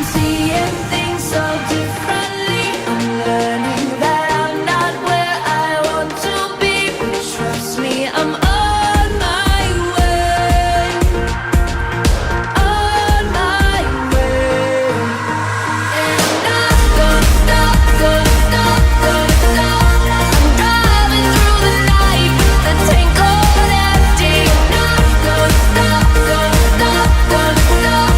I'm seeing things so differently. I'm learning that I'm not where I want to be, but trust me, I'm on my way. On my way. And I don't stop, don't stop, don't stop. I'm driving through the night, the tank on empty. And I don't stop, don't stop, don't stop.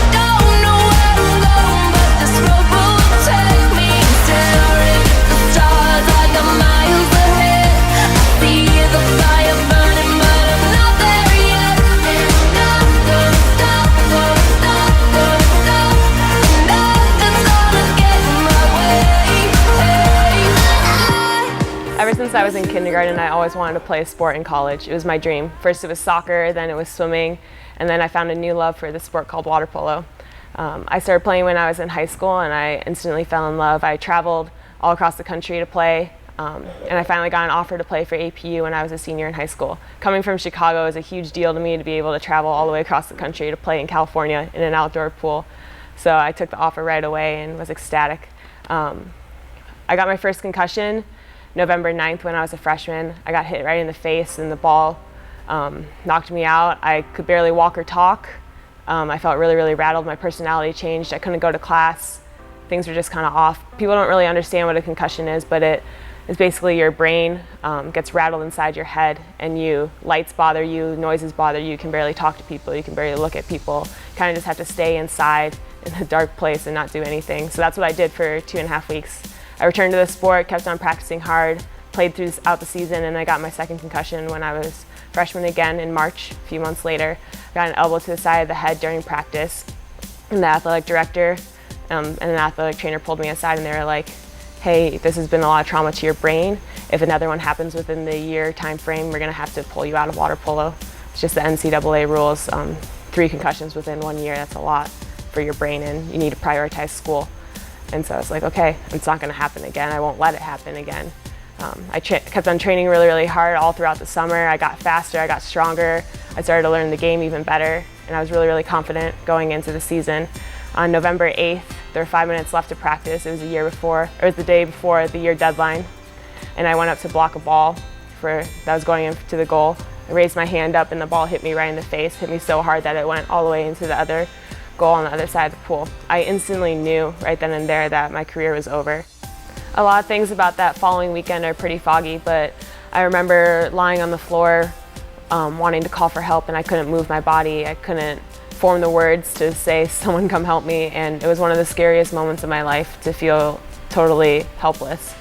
I don't know where I'm going, but this road will take me. Staring at the stars like I'm miles ahead. I see the fire burning, but I'm not there yet. And I don't stop, don't stop, don't stop. Nothing's gonna get in my way. Ever since I was in kindergarten, I always wanted to play a sport in college. It was my dream. First it was soccer, then it was swimming, and then I found a new love for the sport called water polo. I started playing when I was in high school, and I instantly fell in love. I traveled all across the country to play, and I finally got an offer to play for APU when I was a senior in high school. Coming from Chicago, it was a huge deal to me to be able to travel all the way across the country to play in California in an outdoor pool. So I took the offer right away and was ecstatic. I got my first concussion November 9th when I was a freshman. I got hit right in the face and the ball knocked me out. I could barely walk or talk. I felt really, really rattled. My personality changed. I couldn't go to class. Things were just kind of off. People don't really understand what a concussion is, but it is basically your brain gets rattled inside your head, and lights bother you, noises bother you. You can barely talk to people. You can barely look at people. You kind of just have to stay inside in a dark place and not do anything. So that's what I did for 2.5 weeks. I returned to the sport, kept on practicing hard, played throughout the season, and I got my second concussion when I was freshman again in March, a few months later. I got an elbow to the side of the head during practice, and the athletic director and an athletic trainer pulled me aside, and they were like, hey, this has been a lot of trauma to your brain. If another one happens within the year time frame, we're gonna have to pull you out of water polo. It's just the NCAA rules. 3 concussions within 1 year, that's a lot for your brain, and you need to prioritize school. And so I was like, okay, it's not gonna happen again. I won't let it happen again. I kept on training really, really hard all throughout the summer. I got faster, I got stronger. I started to learn the game even better, and I was really, really confident going into the season. On November 8th, there were 5 minutes left to practice. It was the day before the year deadline. And I went up to block a ball that was going into the goal. I raised my hand up and the ball hit me right in the face, hit me so hard that it went all the way into the other goal on the other side of the pool. I instantly knew right then and there that my career was over. A lot of things about that following weekend are pretty foggy, but I remember lying on the floor wanting to call for help, and I couldn't move my body. I couldn't form the words to say, someone come help me, and it was one of the scariest moments of my life to feel totally helpless.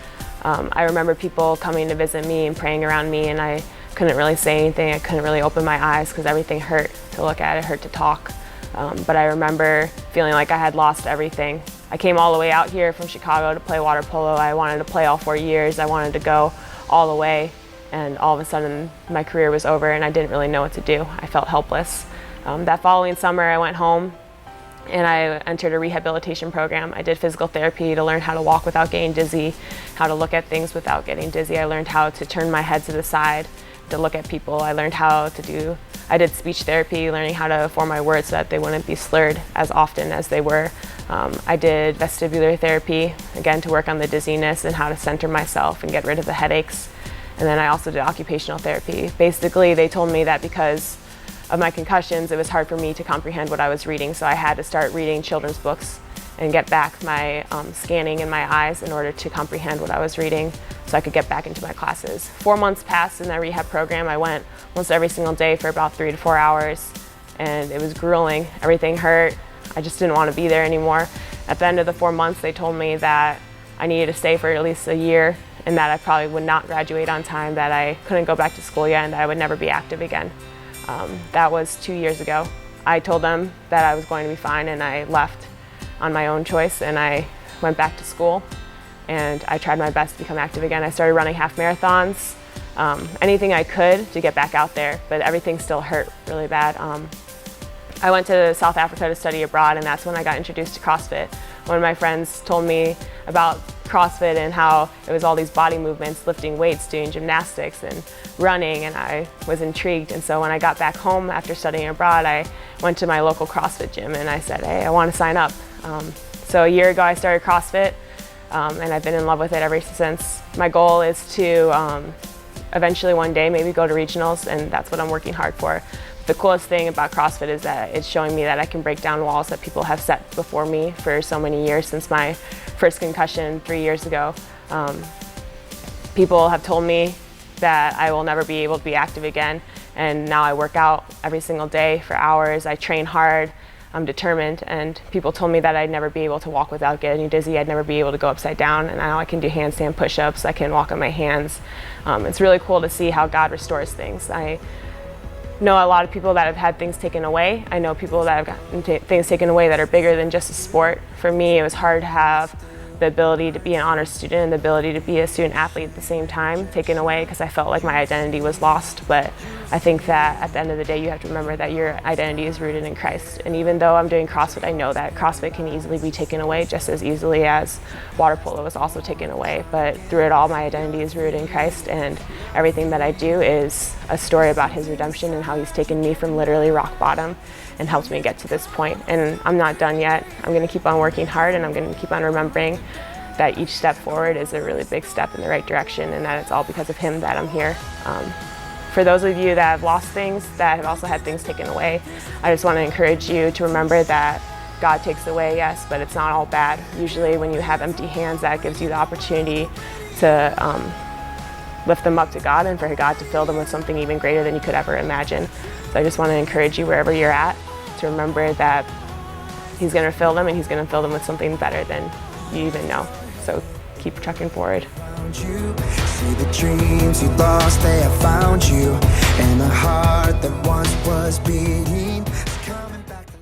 I remember people coming to visit me and praying around me, and I couldn't really say anything. I couldn't really open my eyes because everything hurt to look at, it hurt to talk. But I remember feeling like I had lost everything. I came all the way out here from Chicago to play water polo. I wanted to play all 4 years. I wanted to go all the way, and all of a sudden my career was over and I didn't really know what to do. I felt helpless. That following summer I went home and I entered a rehabilitation program. I did physical therapy to learn how to walk without getting dizzy, how to look at things without getting dizzy. I learned how to turn my head to the side to look at people. I did speech therapy, learning how to form my words so that they wouldn't be slurred as often as they were. I did vestibular therapy, again, to work on the dizziness and how to center myself and get rid of the headaches. And then I also did occupational therapy. Basically, they told me that because of my concussions, it was hard for me to comprehend what I was reading, so I had to start reading children's books and get back my scanning in my eyes in order to comprehend what I was reading so I could get back into my classes. 4 months passed in that rehab program. I went almost every single day for about 3 to 4 hours, and it was grueling. Everything hurt. I just didn't want to be there anymore. At the end of the 4 months, they told me that I needed to stay for at least a year and that I probably would not graduate on time, that I couldn't go back to school yet, and that I would never be active again. That was 2 years ago. I told them that I was going to be fine, and I left on my own choice, and I went back to school, and I tried my best to become active again. I started running half marathons, anything I could to get back out there, but everything still hurt really bad. I went to South Africa to study abroad, and that's when I got introduced to CrossFit. One of my friends told me about CrossFit and how it was all these body movements, lifting weights, doing gymnastics and running, and I was intrigued. And so when I got back home after studying abroad, I went to my local CrossFit gym and I said, hey, I want to sign up. So a year ago I started CrossFit, and I've been in love with it ever since. My goal is to eventually one day maybe go to regionals, and that's what I'm working hard for. The coolest thing about CrossFit is that it's showing me that I can break down walls that people have set before me for so many years. Since my first concussion 3 years ago, people have told me that I will never be able to be active again, and now I work out every single day for hours. I train hard, I'm determined, and people told me that I'd never be able to walk without getting dizzy, I'd never be able to go upside down, and now I can do handstand push-ups, I can walk on my hands. It's really cool to see how God restores things. I know a lot of people that have had things taken away. I know people that have gotten things taken away that are bigger than just a sport. For me, it was hard to have the ability to be an honor student and the ability to be a student athlete at the same time taken away, because I felt like my identity was lost. But I think that at the end of the day, you have to remember that your identity is rooted in Christ. And even though I'm doing CrossFit, I know that CrossFit can easily be taken away just as easily as water polo was also taken away. But through it all, my identity is rooted in Christ, and everything that I do is a story about his redemption and how he's taken me from literally rock bottom and helped me get to this point. And I'm not done yet. I'm going to keep on working hard, and I'm going to keep on remembering that each step forward is a really big step in the right direction, and that it's all because of him that I'm here. For those of you that have lost things, that have also had things taken away, I just want to encourage you to remember that God takes away, yes, but it's not all bad. Usually when you have empty hands, that gives you the opportunity to lift them up to God, and for God to fill them with something even greater than you could ever imagine. So I just want to encourage you wherever you're at to remember that he's going to fill them, and he's going to fill them with something better than you even know. So keep trucking forward. See the dreams you lost, they have found you, and the heart that once was beating.